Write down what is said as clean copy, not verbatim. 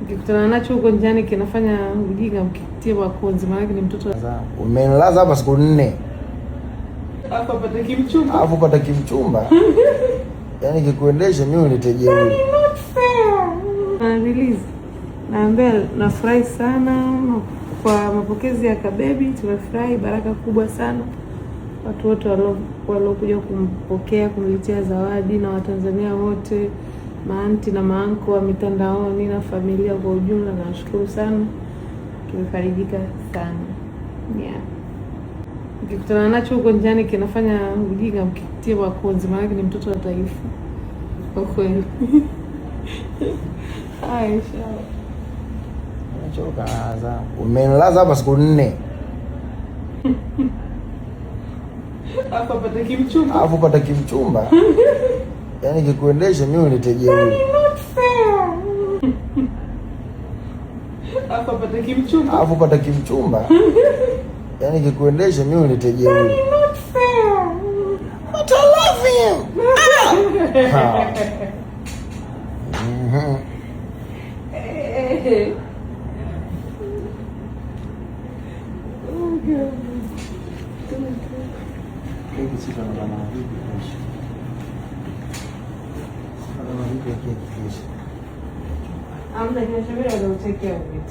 Ukikutana nacho huko njiani kinafanya ujinga, mkitie makonzi, maana ni mtoto. Umenilaza hapa siku 4. Alafu pata kimchumba. Alafu pata kimchumba. Yaani kikuendesha mimi uniteje wewe. Not fair. Release. Naambia nafurahi sana kwa mapokezi ya Kabebi, tumefurahi, baraka kubwa sana. Watu wote waliokuja kumpokea, kumletea zawadi, na Watanzania wote, maanti na maanko wa mitandaoni na familia kwa ujumla, nashukuru sana. Tumefarijika sana. Yeah. Ukikutana nacho huko njiani kinafanya ujinga, mkitie makonzi, maana ni mtoto wa taifa. Kwa kweli. Aisha. Unachoka sasa. Umenilaza hapa siku 4. Alafu pata kimchumba. Alafu pata kimchumba. Yaani kikuendesha mimi uniteje wewe. Not fair. Alafu pata kimchumba. Alafu pata kimchumba. Yaani kikuendesha mimi uniteje wewe. Not fair. But I love him. I'm not going to take care of it.